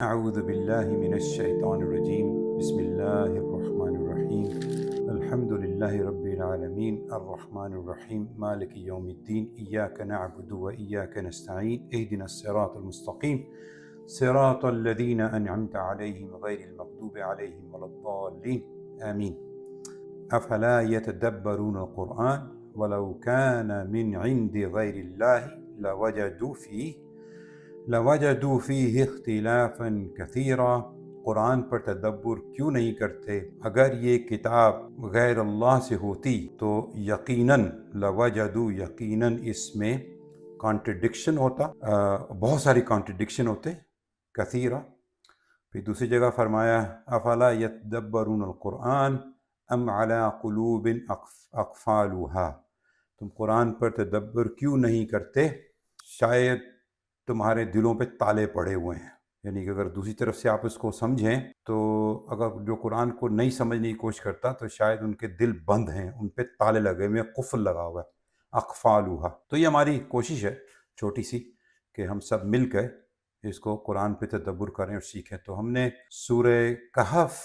اعوذ باللہ من الشیطان الرجیم بسم اللہ الرحمن الرحیم الحمد للہ رب العالمین الرحمن الرحیم مالک یوم الدین ایاک نعبد و ایاک نستعین اہدنا الصراط المستقیم صراط الذین انعمت علیہم غیر المغضوب علیہم ولا الضالین آمین افلا یتدبرون القرآن ولو کان من عند غیر اللہ لوجدوا فیہ اختلافا کثیرا۔ قرآن پر تدبر کیوں نہیں کرتے؟ اگر یہ کتاب غیر اللہ سے ہوتی تو یقیناً یقیناً اس میں کانٹرڈکشن ہوتا، بہت ساری کانٹرڈکشن ہوتے، کثیرا۔ پھر دوسری جگہ فرمایا افلا یتدبرون القرآن ام علی قلوب اقفالها، تم قرآن پر تدبر کیوں نہیں کرتے؟ شاید تمہارے دلوں پہ تالے پڑے ہوئے ہیں، یعنی کہ اگر دوسری طرف سے آپ اس کو سمجھیں تو اگر جو قرآن کو نہیں سمجھنے کی کوشش کرتا تو شاید ان کے دل بند ہیں، ان پہ تالے لگے ہوئے ہیں، قفل لگا ہوا ہے، اقفالها۔ تو یہ ہماری کوشش ہے چھوٹی سی کہ ہم سب مل کر اس کو قرآن پہ تدبر کریں اور سیکھیں۔ تو ہم نے سورہ کہف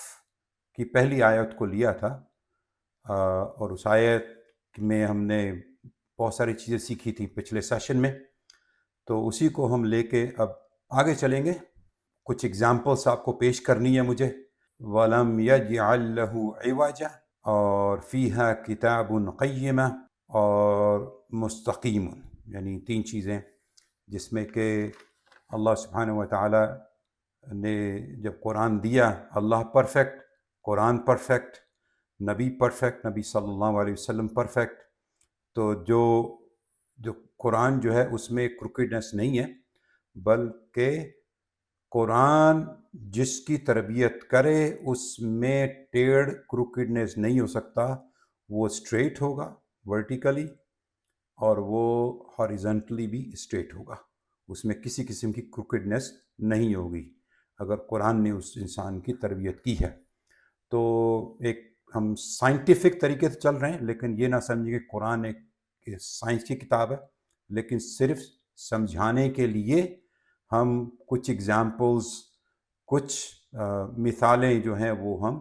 کی پہلی آیت کو لیا تھا، اور اس آیت میں ہم نے بہت ساری چیزیں سیکھی تھیں پچھلے سیشن میں، تو اسی کو ہم لے کے اب آگے چلیں گے۔ کچھ اگزامپلس آپ کو پیش کرنی ہے مجھے۔ وَلَمْ يَجْعَلْ لَهُ عِوَجًا، اور فِيهَا كِتَابٌ قَيِّمٌ، اور مستقیم، یعنی تین چیزیں جس میں کہ اللہ سبحانہ و تعالیٰ نے جب قرآن دیا، اللہ پرفیکٹ، قرآن پرفیکٹ، نبی پرفیکٹ، نبی صلی اللہ علیہ وسلم پرفیکٹ، تو جو قرآن جو ہے اس میں کروکیڈنس نہیں ہے، بلکہ قرآن جس کی تربیت کرے اس میں ٹیڑھ کروکیڈنس نہیں ہو سکتا، وہ اسٹریٹ ہوگا ورٹیکلی، اور وہ ہاریزنٹلی بھی اسٹریٹ ہوگا، اس میں کسی قسم کی کروکیڈنس نہیں ہوگی اگر قرآن نے اس انسان کی تربیت کی ہے۔ تو ایک ہم سائنٹیفک طریقے سے چل رہے ہیں، لیکن یہ نہ سمجھیں کہ قرآن ایک سائنس کی کتاب ہے، لیکن صرف سمجھانے کے لیے ہم کچھ ایگزامپلز، کچھ مثالیں جو ہیں وہ ہم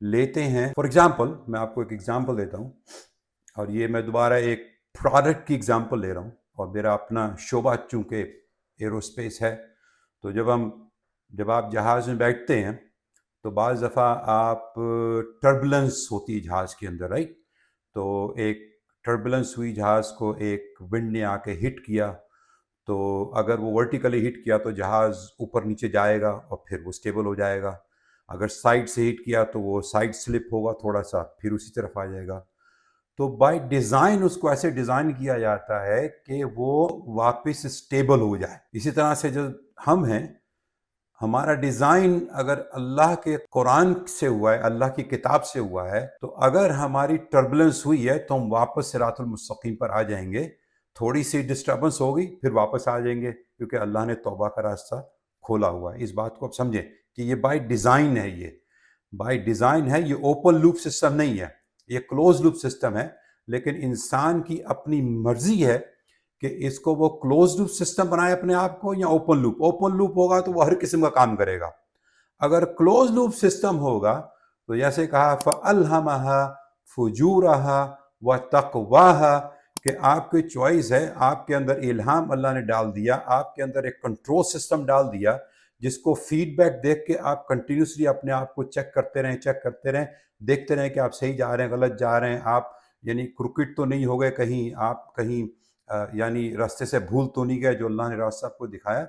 لیتے ہیں۔ فار ایگزامپل میں آپ کو ایک ایگزامپل دیتا ہوں، اور یہ میں دوبارہ ایک پروڈکٹ کی ایگزامپل لے رہا ہوں، اور میرا اپنا شعبہ چونکہ ایروسپیس ہے، تو جب آپ جہاز میں بیٹھتے ہیں تو بعض دفعہ آپ ٹربولنس ہوتی ہے جہاز کے اندر، رائٹ؟ تو ایک ٹربولنس ہوئی، جہاز کو ایک ونڈ نے آ کے ہٹ کیا، تو اگر وہ ورٹیکلی ہٹ کیا تو جہاز اوپر نیچے جائے گا اور پھر وہ سٹیبل ہو جائے گا، اگر سائڈ سے ہٹ کیا تو وہ سائڈ سلپ ہوگا تھوڑا سا، پھر اسی طرف آ جائے گا۔ تو بائی ڈیزائن اس کو ایسے ڈیزائن کیا جاتا ہے کہ وہ واپس سٹیبل ہو جائے۔ اسی طرح سے جو ہم ہیں، ہمارا ڈیزائن اگر اللہ کے قرآن سے ہوا ہے، اللہ کی کتاب سے ہوا ہے، تو اگر ہماری ٹربولنس ہوئی ہے تو ہم واپس صراط المستقیم پر آ جائیں گے، تھوڑی سی ڈسٹربنس ہوگی پھر واپس آ جائیں گے، کیونکہ اللہ نے توبہ کا راستہ کھولا ہوا ہے۔ اس بات کو اب سمجھیں کہ یہ بائی ڈیزائن ہے، یہ بائی ڈیزائن ہے، یہ اوپن لوپ سسٹم نہیں ہے، یہ کلوز لوپ سسٹم ہے، لیکن انسان کی اپنی مرضی ہے کہ اس کو وہ کلوز لوپ سسٹم بنائے اپنے آپ کو یا اوپن لوپ۔ اوپن لوپ ہوگا تو وہ ہر قسم کا کام کرے گا، اگر کلوز لوپ سسٹم ہوگا تو جیسے کہا فَأَلْهَمَهَا فُجُورَهَا وَتَقْوَاهَا، کہ آپ کی چوائس ہے، آپ کے اندر الہام اللہ نے ڈال دیا، آپ کے اندر ایک کنٹرول سسٹم ڈال دیا جس کو فیڈ بیک دیکھ کے آپ کنٹینیوسلی اپنے آپ کو چیک کرتے رہیں، دیکھتے رہیں کہ آپ صحیح جا رہے ہیں، غلط جا رہے ہیں، آپ یعنی کرکٹ تو نہیں ہو گئے کہیں، آپ کہیں یعنی راستے سے بھول تو نہیں گئے جو اللہ نے راستہ آپ کو دکھایا۔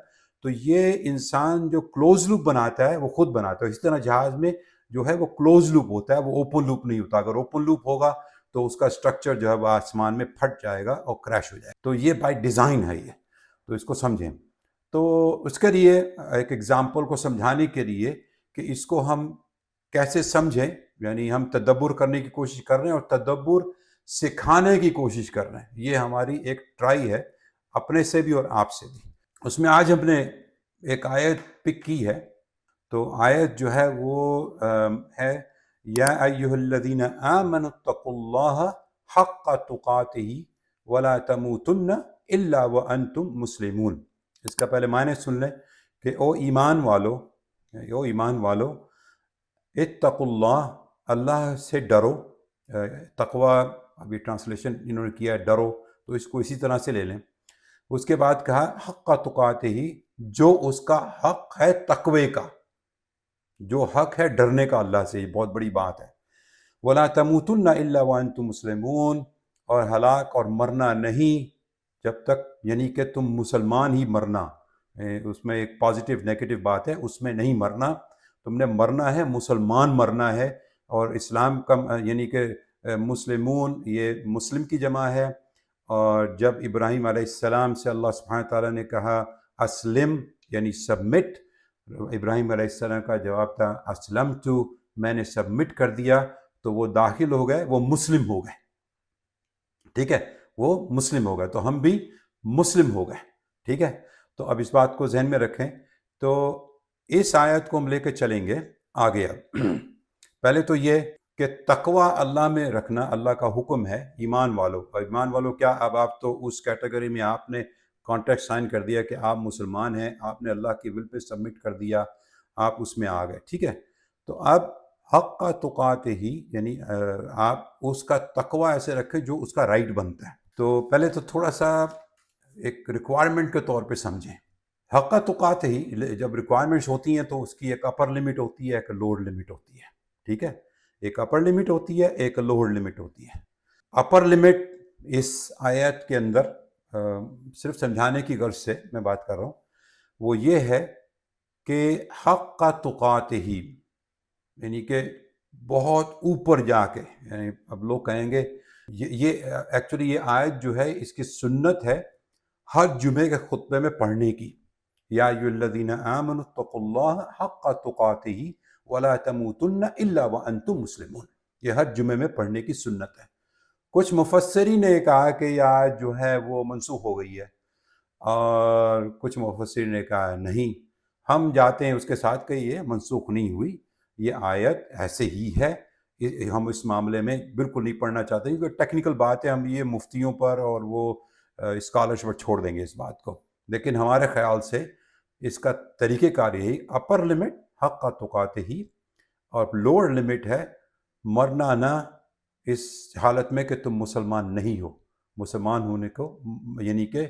تو یہ انسان جو کلوز لوپ بناتا ہے وہ خود بناتا ہے۔ اسی طرح جہاز میں جو ہے وہ کلوز لوپ ہوتا ہے، وہ اوپن لوپ نہیں ہوتا۔ اگر اوپن لوپ ہوگا تو اس کا سٹرکچر جو ہے وہ آسمان میں پھٹ جائے گا اور کریش ہو جائے گا۔ تو یہ بائی ڈیزائن ہے، یہ تو اس کو سمجھیں۔ تو اس کے لیے ایک ایگزامپل کو سمجھانے کے لیے کہ اس کو ہم کیسے سمجھیں، یعنی ہم تدبر کرنے کی کوشش کر رہے ہیں اور تدبر سکھانے کی کوشش کر رہے ہیں، یہ ہماری ایک ٹرائی ہے اپنے سے بھی اور آپ سے بھی۔ اس میں آج ہم نے ایک آیت پک کی ہے، تو آیت جو ہے وہ ہے یا ایھا الذین آمنوا اتقوا اللہ حق تقاتہ ولا تموتن الا وانتم مسلمون۔ اس کا پہلے معنی سن لیں کہ او ایمان والو، او ایمان والو، اتقوا اللہ، اللہ سے ڈرو۔ تقوی ابھی ٹرانسلیشن انہوں نے کیا ہے ڈرو، تو اس کو اسی طرح سے لے لیں۔ اس کے بعد کہا حق کا تقاتے ہی، جو اس کا حق ہے تقوی کا، جو حق ہے ڈرنے کا اللہ سے، یہ بہت بڑی بات ہے۔ وَلَا تَمُوتُنَّ إِلَّا وَأَنْتُمْ مُسْلِمُونَ، اور ہلاک اور مرنا نہیں جب تک، یعنی کہ تم مسلمان ہی مرنا، اس میں ایک پازیٹیو نیگیٹو بات ہے، اس میں نہیں مرنا، تم نے مرنا ہے مسلمان مرنا ہے۔ اور اسلام کا یعنی کہ مسلمون یہ مسلم کی جمع ہے، اور جب ابراہیم علیہ السلام سے اللہ سبحانہ تعالیٰ نے کہا اسلم یعنی سبمٹ، ابراہیم علیہ السلام کا جواب تھا اسلمت، میں نے سبمٹ کر دیا، تو وہ داخل ہو گئے، وہ مسلم ہو گئے، ٹھیک ہے، وہ مسلم ہو گئے، تو ہم بھی مسلم ہو گئے، ٹھیک ہے۔ تو اب اس بات کو ذہن میں رکھیں۔ تو اس آیت کو ہم لے کے چلیں گے آگے۔ اب پہلے تو یہ کہ تقوی اللہ میں رکھنا اللہ کا حکم ہے ایمان والوں، اور ایمان والوں کیا، اب آپ تو اس کیٹیگری میں آپ نے کانٹریکٹ سائن کر دیا کہ آپ مسلمان ہیں، آپ نے اللہ کی ول پہ سبمٹ کر دیا، آپ اس میں آ گئے، ٹھیک ہے۔ تو اب حق کا تقاتے ہی، یعنی آپ اس کا تقوی ایسے رکھیں جو اس کا رائٹ بنتا ہے۔ تو پہلے تو تھوڑا سا ایک ریکوائرمنٹ کے طور پہ سمجھیں، حق کا تقاتے ہی جب ریکوائرمنٹس ہوتی ہیں تو اس کی ایک اپر لمٹ ہوتی ہے، ایک لوور لمٹ ہوتی ہے، ٹھیک ہے، ایک اپر لمٹ ہوتی ہے، ایک لوور لمٹ ہوتی ہے۔ اپر لمٹ اس آیت کے اندر صرف سمجھانے کی غرض سے میں بات کر رہا ہوں، وہ یہ ہے کہ حق کا تقاتے ہی، یعنی کہ بہت اوپر جا کے، یعنی اب لوگ کہیں گے یہ ایکچولی یہ آیت جو ہے اس کی سنت ہے ہر جمعے کے خطبے میں پڑھنے کی، یا ایھا الذین آمنوا اتقوا اللہ حق تقاتہ ولا تموتن الا وانتم مسلمون، یہ ہر جمعے میں پڑھنے کی سنت ہے۔ کچھ مفسرین نے کہا کہ یہ آیت جو ہے وہ منسوخ ہو گئی ہے، اور کچھ مفسرین نے کہا نہیں، ہم جاتے ہیں اس کے ساتھ کہ یہ منسوخ نہیں ہوئی، یہ آیت ایسے ہی ہے، ہم اس معاملے میں بالکل نہیں پڑھنا چاہتے کیونکہ ٹیکنیکل بات ہے، ہم یہ مفتیوں پر اور وہ اسکالرشپ پر چھوڑ دیں گے اس بات کو۔ لیکن ہمارے خیال سے اس کا طریقہ کار یہی، اپر لمٹ حق کا تقاتے ہی، اور لوور لمٹ ہے مرنا نہ اس حالت میں کہ تم مسلمان نہیں ہو، مسلمان ہونے کو یعنی کہ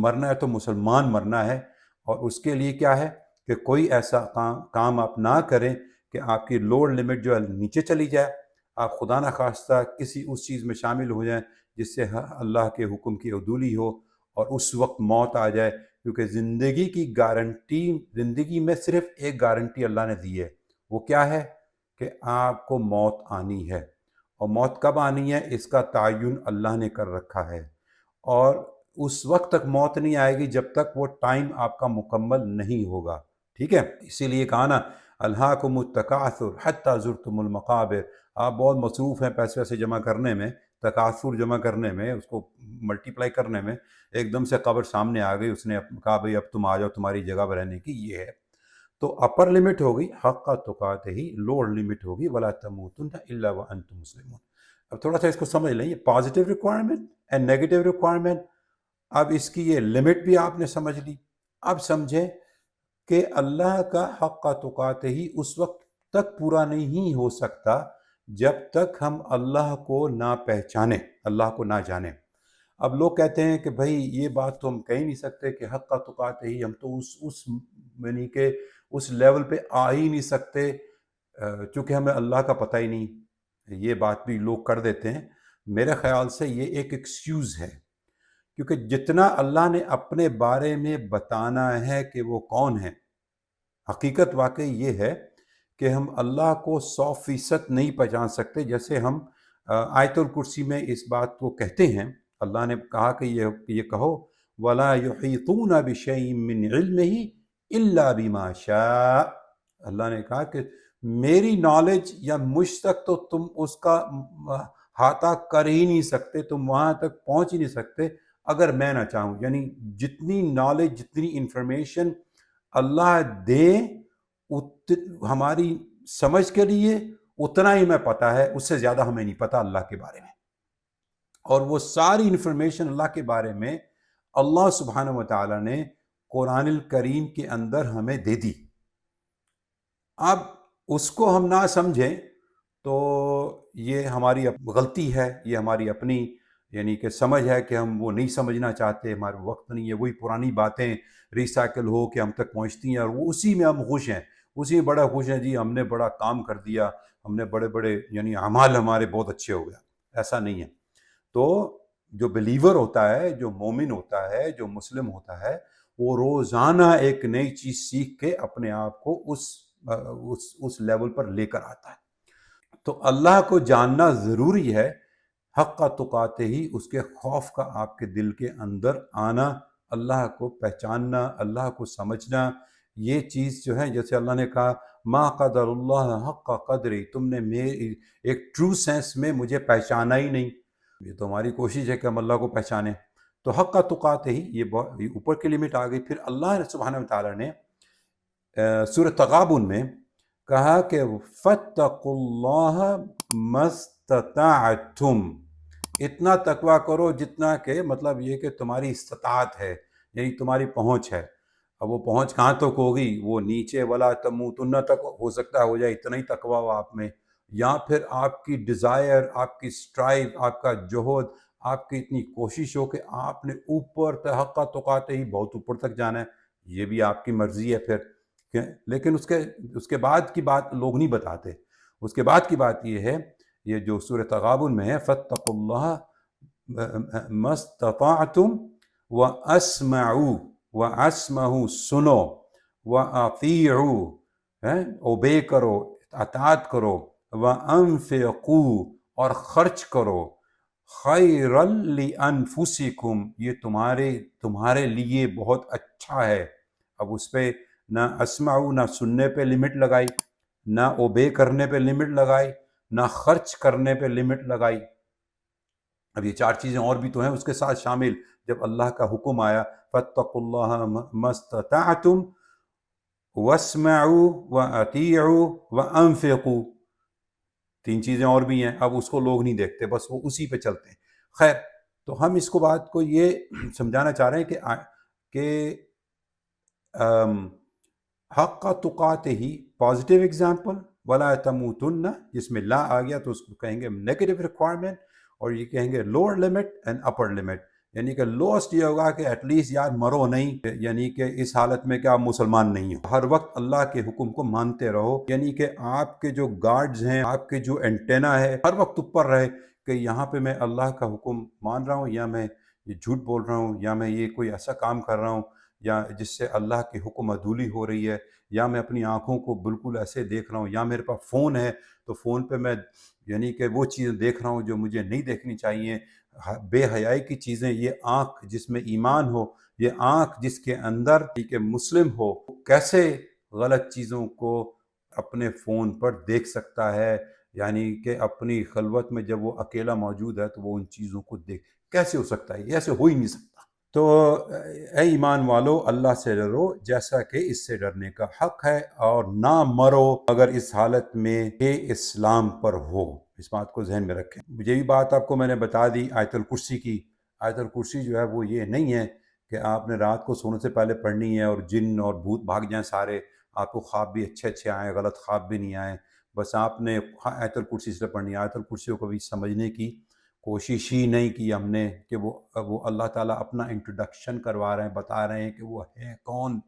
مرنا ہے تو مسلمان مرنا ہے، اور اس کے لیے کیا ہے کہ کوئی ایسا کام آپ نہ کریں کہ آپ کی لوور لمٹ جو ہے نیچے چلی جائے، آپ خدا نہ خواستہ کسی اس چیز میں شامل ہو جائیں جس سے اللہ کے حکم کی عدولی ہو اور اس وقت موت آ جائے، کیونکہ زندگی کی گارنٹی، زندگی میں صرف ایک گارنٹی اللہ نے دی ہے، وہ کیا ہے کہ آپ کو موت آنی ہے، اور موت کب آنی ہے اس کا تعین اللہ نے کر رکھا ہے، اور اس وقت تک موت نہیں آئے گی جب تک وہ ٹائم آپ کا مکمل نہیں ہوگا، ٹھیک ہے۔ اسی لیے کہا نا الہاکم التکاثر حتی زرتم المقابر، آپ بہت مصروف ہیں پیسے ویسے جمع کرنے میں، تکاثر جمع کرنے میں، اس کو ملٹیپلائی کرنے میں، ایک دم سے قبر سامنے آ گئی، اس نے کہا بھئی اب تم آ جاؤ تمہاری جگہ پر رہنے کی، یہ ہے۔ تو اپر لمٹ ہوگی حق کا تقاتے ہی، لوور لمٹ ہوگی ولا تموتن الا وانتم مسلمون۔ اب تھوڑا سا اس کو سمجھ لیں، یہ positive requirement and negative requirement, اب اس کی یہ لمٹ بھی آپ نے سمجھ لی۔ اب سمجھیں کہ اللہ کا حق کا تقاتے ہی اس وقت تک پورا نہیں ہو سکتا جب تک ہم اللہ کو نہ پہچانیں، اللہ کو نہ جانیں۔ اب لوگ کہتے ہیں کہ بھائی یہ بات تو ہم کہہ نہیں سکتے کہ حق کا تقاتے ہی، ہم تو اس یعنی کہ اس لیول پہ آ ہی نہیں سکتے چونکہ ہمیں اللہ کا پتہ ہی نہیں، یہ بات بھی لوگ کر دیتے ہیں۔ میرے خیال سے یہ ایک ایکسکیوز ہے، کیونکہ جتنا اللہ نے اپنے بارے میں بتانا ہے کہ وہ کون ہے، حقیقت واقعی یہ ہے کہ ہم اللہ کو 100% نہیں پہچان سکتے۔ جیسے ہم آیت الکرسی میں اس بات کو کہتے ہیں، اللہ نے کہا کہ یہ کہو وَلَا يُحِيطُونَ بِشَيْءٍ مِّنْ عِلْمِهِ إِلَّا بِمَا شَاءَ، اللہ نے کہا کہ میری نالج یا مجھ تک تو تم اس کا احاطہ کر ہی نہیں سکتے، تم وہاں تک پہنچ ہی نہیں سکتے اگر میں نہ چاہوں، یعنی جتنی نالج، جتنی انفارمیشن اللہ دے ہماری سمجھ کے لیے اتنا ہی میں پتہ ہے، اس سے زیادہ ہمیں نہیں پتہ اللہ کے بارے میں، اور وہ ساری انفارمیشن اللہ کے بارے میں اللہ سبحانہ و تعالیٰ نے قرآن الکریم کے اندر ہمیں دے دی۔ اب اس کو ہم نہ سمجھیں تو یہ ہماری غلطی ہے، یہ ہماری اپنی یعنی کہ سمجھ ہے کہ ہم وہ نہیں سمجھنا چاہتے، ہمارے وقت نہیں ہے، وہی پرانی باتیں ریسائیکل ہو کے ہم تک پہنچتی ہیں اور وہ اسی میں ہم خوش ہیں، اسی میں بڑا خوش ہیں، جی ہم نے بڑا کام کر دیا، ہم نے بڑے بڑے یعنی اعمال ہمارے بہت اچھے ہو گیا۔ ایسا نہیں ہے۔ تو جو بلیور ہوتا ہے، جو مومن ہوتا ہے، جو مسلم ہوتا ہے، وہ روزانہ ایک نئی چیز سیکھ کے اپنے آپ کو اس لیول پر لے کر آتا ہے۔ تو اللہ کو جاننا ضروری ہے، حق تقاتے ہی، اس کے خوف کا آپ کے دل کے اندر آنا، اللہ کو پہچاننا، اللہ کو سمجھنا، یہ چیز جو ہے جیسے اللہ نے کہا ما قدر اللہ حق قدری، تم نے میری ایک ٹرو سینس میں مجھے پہچانا ہی نہیں۔ یہ تو ہماری کوشش ہے کہ ہم اللہ کو پہچانیں، تو حق تقاتے ہی یہ اوپر کی لمٹ آ گئی۔ پھر اللہ سبحانہ وتعالیٰ نے سورۃ تغابن میں کہا کہ فاتقوا اللہ ما استطعتم، اتنا تقویٰ کرو جتنا کہ مطلب یہ کہ تمہاری استطاعت ہے، یعنی تمہاری پہنچ ہے۔ اب وہ پہنچ کہاں تک ہوگی؟ وہ نیچے ولا تموتن تک ہو سکتا ہو جائے، اتنا ہی تقویٰ ہو آپ میں، یا پھر آپ کی ڈیزائر، آپ کی اسٹرائیو، آپ کا جہد، آپ کی اتنی کوشش ہو کہ آپ نے اوپر حق تقاتے ہی بہت اوپر تک جانا ہے، یہ بھی آپ کی مرضی ہے پھر۔ لیکن اس کے بعد کی بات لوگ نہیں بتاتے۔ اس کے بعد کی بات یہ ہے، یہ جو سورۃ تغابن میں ہے فاتقوا اللہ ما استطعتم واسمعوا، واسمعوا سنو، واطیعوا اوبے کرو، اطاعت کرو، وانفقوا اور خرچ کرو، خیرا لانفسکم، یہ تمہارے لیے بہت اچھا ہے۔ اب اس پہ نہ اسمعوا، نہ سننے پہ لمٹ لگائی، نہ اوبے کرنے پہ لمٹ لگائی، نہ خرچ کرنے پہ لمٹ لگائی۔ اب یہ چار چیزیں اور بھی تو ہیں اس کے ساتھ شامل، جب اللہ کا حکم آیا فاتقوا اللہ ما استطعتم واسمعوا واطیعوا وانفقوا، تین چیزیں اور بھی ہیں، اب اس کو لوگ نہیں دیکھتے، بس وہ اسی پہ چلتے ہیں۔ خیر، تو ہم اس کو بات کو یہ سمجھانا چاہ رہے ہیں کہ حق تقاتے ہی پازیٹیو ایگزامپل، ولا تموتن جس میں لا آ گیا تو اس کو کہیں گے نیگیٹو ریکوائرمنٹ، اور یہ کہیں گے lower limit and upper limit, یعنی کہ لوسٹ یہ ہوگا کہ ایٹ لیسٹ یار مرو نہیں، یعنی کہ اس حالت میں کہ آپ مسلمان نہیں ہو، ہر وقت اللہ کے حکم کو مانتے رہو، یعنی کہ آپ کے جو گارڈز ہیں، آپ کے جو اینٹینا ہے، ہر وقت اوپر رہے کہ یہاں پہ میں اللہ کا حکم مان رہا ہوں، یا میں یہ جھوٹ بول رہا ہوں، یا میں یہ کوئی ایسا کام کر رہا ہوں یا جس سے اللہ کی حکم عدولی ہو رہی ہے، یا میں اپنی آنکھوں کو بالکل ایسے دیکھ رہا ہوں، یا میرے پاس فون ہے تو فون پہ میں یعنی کہ وہ چیزیں دیکھ رہا ہوں جو مجھے نہیں دیکھنی چاہیے، بے حیائی کی چیزیں۔ یہ آنکھ جس میں ایمان ہو، یہ آنکھ جس کے اندر کہ مسلم ہو، کیسے غلط چیزوں کو اپنے فون پر دیکھ سکتا ہے؟ یعنی کہ اپنی خلوت میں جب وہ اکیلا موجود ہے تو وہ ان چیزوں کو دیکھ کیسے ہو سکتا ہے؟ یہ ایسے ہو ہی نہیں سکتا۔ تو اے ایمان والو، اللہ سے ڈرو جیسا کہ اس سے ڈرنے کا حق ہے، اور نہ مرو اگر اس حالت میں کہ اسلام پر ہو۔ اس بات کو ذہن میں رکھیں۔ یہی بات آپ کو میں نے بتا دی آیت الکرسی کی۔ آیت الکرسی جو ہے وہ یہ نہیں ہے کہ آپ نے رات کو سونے سے پہلے پڑھنی ہے اور جن اور بھوت بھاگ جائیں سارے، آپ کو خواب بھی اچھے اچھے آئیں، غلط خواب بھی نہیں آئیں، بس آپ نے آیت الکرسی سے پڑھنی ہے۔ آیت الکرسی کو کبھی سمجھنے کی کوشش ہی نہیں کی ہم نے کہ وہ اللہ تعالیٰ اپنا انٹروڈکشن کروا رہے ہیں، بتا رہے ہیں کہ وہ ہیں کون،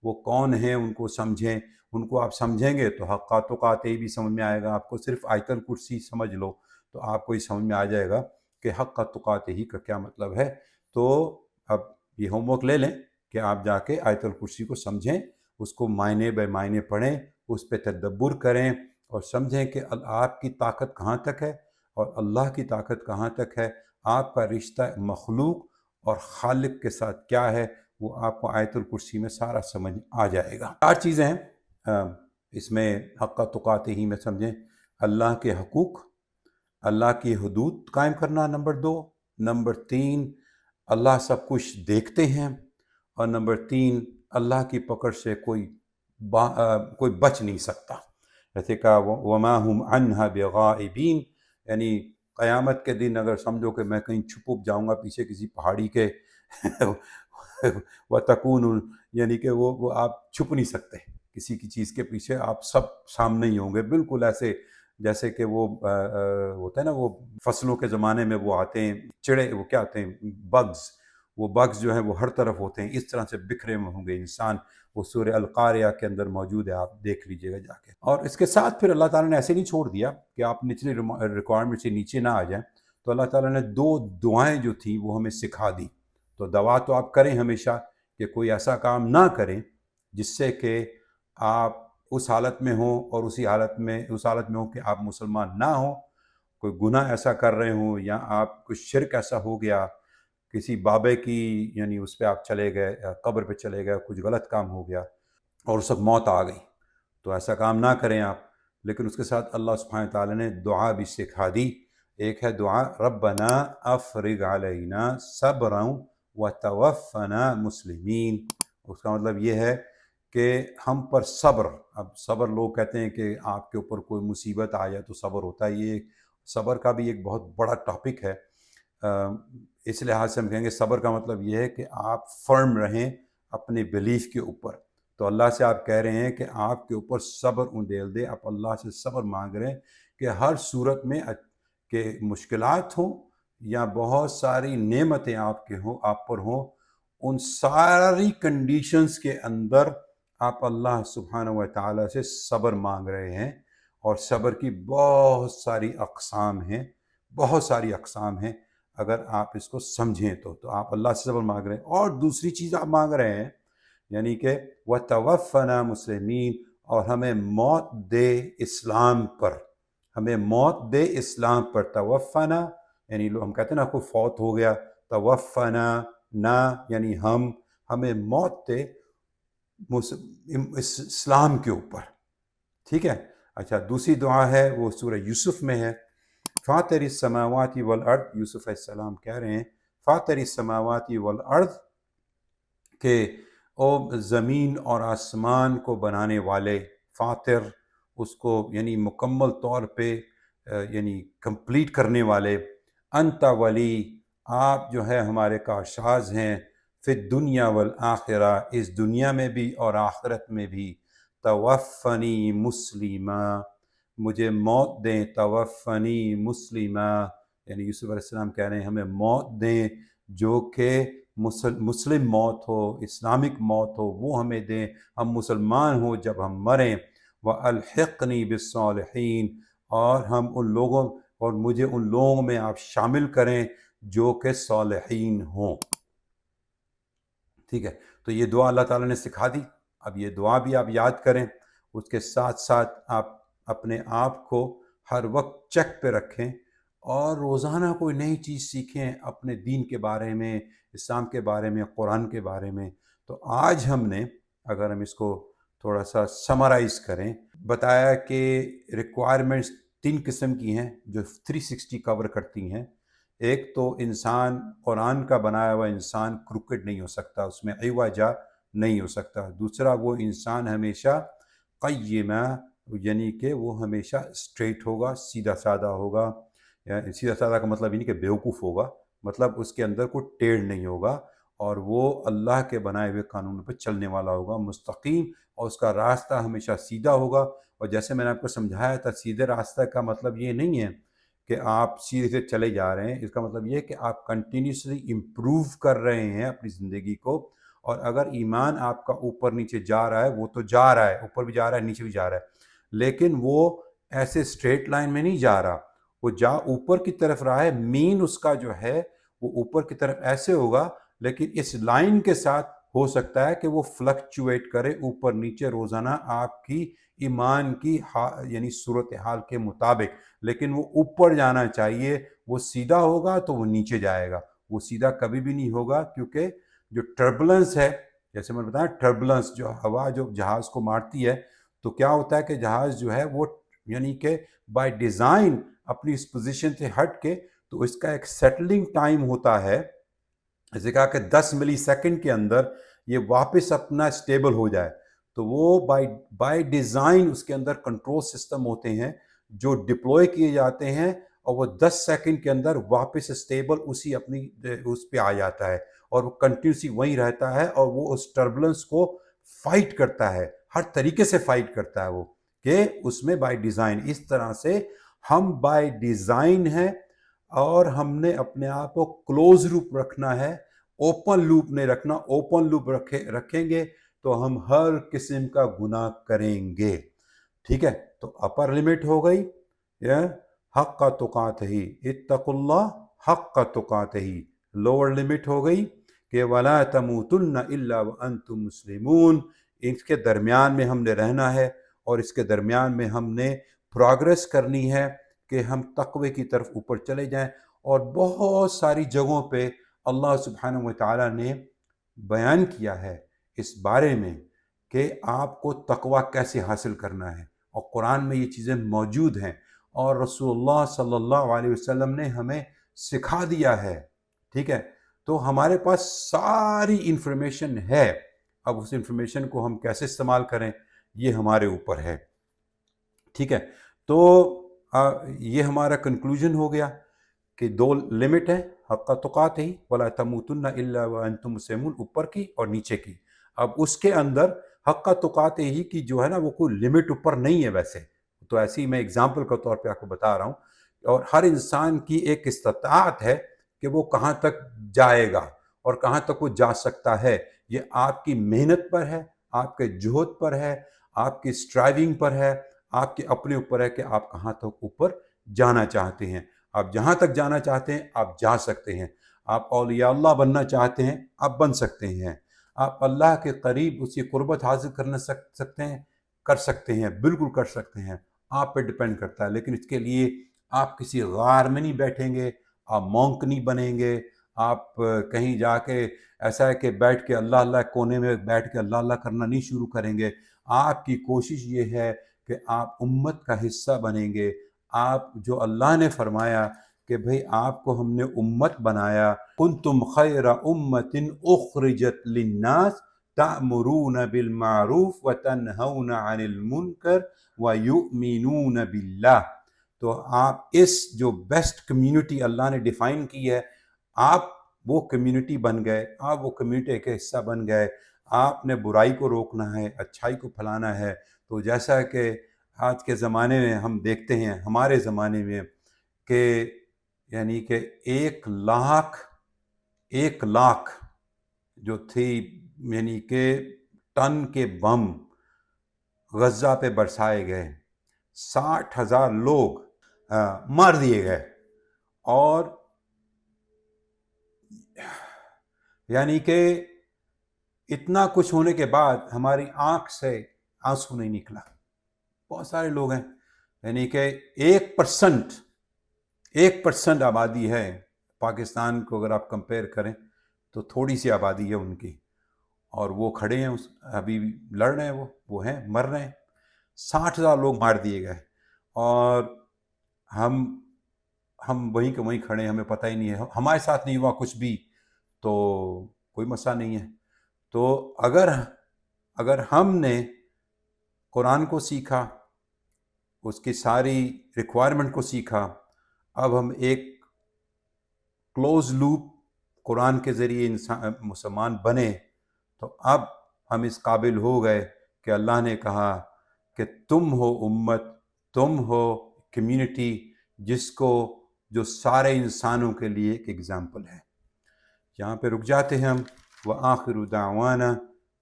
وہ کون ہیں، ان کو سمجھیں۔ ان کو آپ سمجھیں گے تو حق تقاتے ہی بھی سمجھ میں آئے گا آپ کو۔ صرف آیت الکرسی سمجھ لو تو آپ کو یہ سمجھ میں آ جائے گا کہ حق تقاتے ہی کا کیا مطلب ہے۔ تو اب یہ ہوم ورک لے لیں کہ آپ جا کے آیت الکرسی کو سمجھیں، اس کو معنی بے معنی پڑھیں، اس پہ تدبر کریں اور سمجھیں کہ آپ کی طاقت کہاں تک ہے اور اللہ کی طاقت کہاں تک ہے، آپ کا رشتہ مخلوق اور خالق کے ساتھ کیا ہے، وہ آپ کو آیت الکرسی میں سارا سمجھ آ جائے گا۔ 4 چیزیں ہیں اس میں حق تقاتے ہی میں سمجھیں۔ اللہ کے حقوق، اللہ کی حدود قائم کرنا، نمبر 2۔ نمبر 3، اللہ سب کچھ دیکھتے ہیں، اور نمبر 3، اللہ کی پکڑ سے کوئی بچ نہیں سکتا۔ جیسے کہا وما ہم عنہا بغائبین، یعنی قیامت کے دن اگر سمجھو کہ میں کہیں چھپ جاؤں گا پیچھے کسی پہاڑی کے وَتَكُونُ، یعنی کہ وہ آپ چھپ نہیں سکتے۔ کسی کی چیز کے پیچھے آپ سب سامنے ہی ہوں گے، بالکل ایسے جیسے کہ وہ ہوتا ہے نا، وہ فصلوں کے زمانے میں وہ آتے ہیں چڑے، وہ کیا آتے ہیں بگز، وہ بگز جو ہیں وہ ہر طرف ہوتے ہیں، اس طرح سے بکھرے ہوئے ہوں گے انسان. وہ سورہ القاریہ کے اندر موجود ہے، آپ دیکھ لیجئے گا جا کے. اور اس کے ساتھ پھر اللہ تعالیٰ نے ایسے نہیں چھوڑ دیا کہ آپ نچلی ریکوائرمنٹ سے نیچے نہ آ جائیں. تو اللہ تعالیٰ نے 2 دعائیں جو تھیں وہ ہمیں سکھا دی. تو دعا تو آپ کریں ہمیشہ کہ کوئی ایسا کام نہ کریں جس سے کہ آپ اس حالت میں ہوں، اور اس حالت میں ہوں کہ آپ مسلمان نہ ہوں، کوئی گناہ ایسا کر رہے ہوں، یا آپ کچھ شرک ایسا ہو گیا، کسی بابے کی یعنی اس پہ آپ چلے گئے، قبر پہ چلے گئے، کچھ غلط کام ہو گیا اور اس وقت موت آ گئی، تو ایسا کام نہ کریں آپ. لیکن اس کے ساتھ اللہ سبحانہ تعالیٰ نے دعا بھی سکھا دی. ایک ہے دعا ربنا افرغ علینا صبرا وتوفنا مسلمین. اس کا مطلب یہ ہے کہ ہم پر صبر. اب صبر لوگ کہتے ہیں کہ آپ کے اوپر کوئی مصیبت آ جائے تو صبر ہوتا ہے، یہ صبر کا بھی ایک بہت بڑا ٹاپک ہے. اس لحاظ سے ہم کہیں گے صبر کا مطلب یہ ہے کہ آپ فرم رہیں اپنے بلیف کے اوپر. تو اللہ سے آپ کہہ رہے ہیں کہ آپ کے اوپر صبر اندیل دے، آپ اللہ سے صبر مانگ رہے ہیں کہ ہر صورت میں کہ مشکلات ہوں یا بہت ساری نعمتیں آپ پر ہوں، ان ساری کنڈیشنز کے اندر آپ اللہ سبحانہ و تعالیٰ سے صبر مانگ رہے ہیں. اور صبر کی بہت ساری اقسام ہیں اگر آپ اس کو سمجھیں تو آپ اللہ سے صبر مانگ رہے ہیں. اور دوسری چیز آپ مانگ رہے ہیں یعنی کہ وَتَوَفَّنَا مُسْلِمِينَ، اور ہمیں موت دے اسلام پر، ہمیں موت دے اسلام پر. توفنا یعنی ہم کہتے ہیں نا کوئی فوت ہو گیا، توفنا نا یعنی ہمیں موت دے اسلام کے اوپر. ٹھیک ہے. اچھا، دوسری دعا ہے وہ سورہ یوسف میں ہے. فاطر السماوات والارض، یوسف علیہ السلام کہہ رہے ہیں فاطر السماوات والارض، کہ او زمین اور آسمان کو بنانے والے. فاطر اس کو یعنی مکمل طور پہ یعنی کمپلیٹ کرنے والے. انت ولی، آپ جو ہے ہمارے کارساز ہیں. فی الدنیا والآخرہ، اس دنیا میں بھی اور آخرت میں بھی. توفنی مسلمہ، مجھے موت دیں. توفنی مسلمہ یعنی یوسف علیہ السلام کہہ رہے ہیں ہمیں موت دیں جو کہ مسلم موت ہو، اسلامک موت ہو، وہ ہمیں دیں، ہم مسلمان ہوں جب ہم مریں. وَأَلْحِقْنِي بِالصَّالِحِينَ، اور مجھے ان لوگوں میں آپ شامل کریں جو کہ صالحین ہوں. ٹھیک ہے. تو یہ دعا اللہ تعالیٰ نے سکھا دی. اب یہ دعا بھی آپ یاد کریں، اس کے ساتھ ساتھ آپ اپنے آپ کو ہر وقت چیک پہ رکھیں اور روزانہ کوئی نئی چیز سیکھیں اپنے دین کے بارے میں، اسلام کے بارے میں، قرآن کے بارے میں. تو آج ہم نے اگر ہم اس کو تھوڑا سا سمرائز کریں، بتایا کہ ریکوائرمنٹس 3 قسم کی ہیں جو 360 کور کرتی ہیں. ایک تو انسان، قرآن کا بنایا ہوا انسان کروکٹ نہیں ہو سکتا، اس میں عوجا نہیں ہو سکتا. دوسرا، وہ انسان ہمیشہ قیمہ یعنی کہ وہ ہمیشہ اسٹریٹ ہوگا، سیدھا سادہ ہوگا. سیدھا سادہ کا مطلب یہ نہیں کہ بیوقوف ہوگا، مطلب اس کے اندر کوئی ٹیڑھ نہیں ہوگا، اور وہ اللہ کے بنائے ہوئے قانون پہ چلنے والا ہوگا، مستقیم، اور اس کا راستہ ہمیشہ سیدھا ہوگا. اور جیسے میں نے آپ کو سمجھایا تھا، سیدھے راستہ کا مطلب یہ نہیں ہے کہ آپ سیدھے سے چلے جا رہے ہیں. اس کا مطلب یہ ہے کہ آپ کنٹینیوسلی امپروو کر رہے ہیں اپنی زندگی کو. اور اگر ایمان آپ کا اوپر نیچے جا رہا ہے، وہ تو جا رہا ہے، اوپر بھی جا رہا ہے، نیچے بھی جا رہا ہے، لیکن وہ ایسے اسٹریٹ لائن میں نہیں جا رہا، وہ اوپر کی طرف رہا ہے. مین اس کا جو ہے وہ اوپر کی طرف ایسے ہوگا، لیکن اس لائن کے ساتھ ہو سکتا ہے کہ وہ فلکچویٹ کرے اوپر نیچے روزانہ آپ کی ایمان کی یعنی صورتحال کے مطابق. لیکن وہ اوپر جانا چاہیے. وہ سیدھا ہوگا تو وہ نیچے جائے گا، وہ سیدھا کبھی بھی نہیں ہوگا، کیونکہ جو ٹربلنس ہے، جیسے میں نے بتایا ٹربلنس جو ہوا جو جہاز کو مارتی ہے، تو کیا ہوتا ہے کہ جہاز جو ہے وہ یعنی کہ بائی ڈیزائن اپنی اس پوزیشن سے ہٹ کے، تو اس کا ایک سیٹلنگ ٹائم ہوتا ہے، جیسے کہا کہ 10 ملی سیکنڈ کے اندر یہ واپس اپنا اسٹیبل ہو جائے. تو وہ بائی ڈیزائن اس کے اندر کنٹرول سسٹم ہوتے ہیں جو ڈپلوائے کیے جاتے ہیں، اور وہ 10 سیکنڈ کے اندر واپس اسٹیبل اسی اپنی اس پہ آ جاتا ہے، اور وہ کنٹینیوسلی وہیں رہتا ہے، اور وہ اس ٹربلنس کو فائٹ کرتا ہے، ہر طریقے سے فائٹ کرتا ہے وہ، کہ اس میں بائی ڈیزائن، اس طرح سے ہم بائی ڈیزائن ہیں اور ہم نے اپنے آپ کو کلوز لوپ رکھنا ہے، اوپن لوپ نہیں رکھنا. اوپن لوپ رکھیں گے تو ہم ہر قسم کا گناہ کریں گے. ٹھیک ہے، تو اپر لمٹ ہو گئی حق تقاتہ، اتقوا اللہ حق تقاتہ. لوور لمٹ ہو گئی کہ ولا تموتن الا وانتم مسلمون. اس کے درمیان میں ہم نے رہنا ہے اور اس کے درمیان میں ہم نے پروگرس کرنی ہے کہ ہم تقوی کی طرف اوپر چلے جائیں. اور بہت ساری جگہوں پہ اللہ سبحانہ و تعالیٰ نے بیان کیا ہے اس بارے میں کہ آپ کو تقوی کیسے حاصل کرنا ہے، اور قرآن میں یہ چیزیں موجود ہیں اور رسول اللہ صلی اللہ علیہ وسلم نے ہمیں سکھا دیا ہے. ٹھیک ہے، تو ہمارے پاس ساری انفارمیشن ہے. اب اس انفارمیشن کو ہم کیسے استعمال کریں یہ ہمارے اوپر ہے. ٹھیک ہے، تو یہ ہمارا کنکلوژن ہو گیا کہ 2 لمٹ ہیں، حق تقاتہ ولا تموتن الا وانتم مسلمون، اوپر کی اور نیچے کی. اب اس کے اندر حق تقاتہ ہی کی جو ہے نا وہ کوئی لمٹ اوپر نہیں ہے ویسے تو، ایسی میں اگزامپل کے طور پہ آپ کو بتا رہا ہوں. اور ہر انسان کی ایک استطاعت ہے کہ وہ کہاں تک جائے گا اور کہاں تک وہ جا سکتا ہے. یہ آپ کی محنت پر ہے، آپ کے جہد پر ہے، آپ کی اسٹرائیونگ پر ہے، آپ کے اپنے اوپر ہے کہ آپ کہاں تک اوپر جانا چاہتے ہیں. آپ جہاں تک جانا چاہتے ہیں آپ جا سکتے ہیں. آپ اولیاء اللہ بننا چاہتے ہیں آپ بن سکتے ہیں. آپ اللہ کے قریب اس کی قربت حاصل کرنا سکتے ہیں، کر سکتے ہیں، بالکل کر سکتے ہیں. آپ پہ ڈپینڈ کرتا ہے. لیکن اس کے لیے آپ کسی غار میں نہیں بیٹھیں گے، آپ مونک نہیں بنیں گے، آپ کہیں جا کے ایسا ہے کہ بیٹھ کے اللہ اللہ کونے میں بیٹھ کے اللہ اللہ کرنا نہیں شروع کریں گے. آپ کی کوشش یہ ہے کہ آپ امت کا حصہ بنیں گے. آپ جو اللہ نے فرمایا کہ بھئی آپ کو ہم نے امت بنایا، کنتم خیر امت اخرجت للناس تأمرون بالمعروف وتنہون عن المنکر ویؤمنون باللہ. تو آپ اس جو بیسٹ کمیونٹی اللہ نے ڈیفائن کی ہے، آپ وہ کمیونٹی بن گئے، آپ وہ کمیونٹی کے حصہ بن گئے. آپ نے برائی کو روکنا ہے، اچھائی کو پھیلانا ہے. تو جیسا کہ آج کے زمانے میں ہم دیکھتے ہیں، ہمارے زمانے میں کہ یعنی کہ 1 لاکھ جو تھی یعنی کہ ٹن کے بم غزہ پہ برسائے گئے، 60,000 لوگ مار دیے گئے، اور یعنی کہ اتنا کچھ ہونے کے بعد ہماری آنکھ سے آنسو نہیں نکلا. بہت سارے لوگ ہیں، یعنی کہ 1% آبادی ہے پاکستان کو، اگر آپ کمپیئر کریں تو تھوڑی سی آبادی ہے ان کی، اور وہ کھڑے ہیں ابھی لڑ رہے ہیں، وہ ہیں مر رہے ہیں. 60,000 لوگ مار دیے گئے اور ہم وہیں کے وہیں کھڑے ہیں، ہمیں پتہ ہی نہیں ہے، ہمارے ساتھ نہیں ہوا کچھ بھی تو کوئی مسئلہ نہیں ہے. تو اگر ہم نے قرآن کو سیکھا، اس کی ساری ریکوائرمنٹ کو سیکھا، اب ہم ایک کلوز لوپ قرآن کے ذریعے انسان مسلمان بنے، تو اب ہم اس قابل ہو گئے کہ اللہ نے کہا کہ تم ہو امت، تم ہو کمیونٹی جو سارے انسانوں کے لیے ایک ایگزامپل ہے. یہاں پہ رک جاتے ہیں ہم. وآخر دعوانا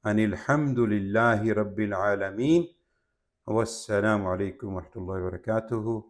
ان الحمد للہ رب العالمین، والسلام علیکم ورحمۃ اللہ وبرکاتہ.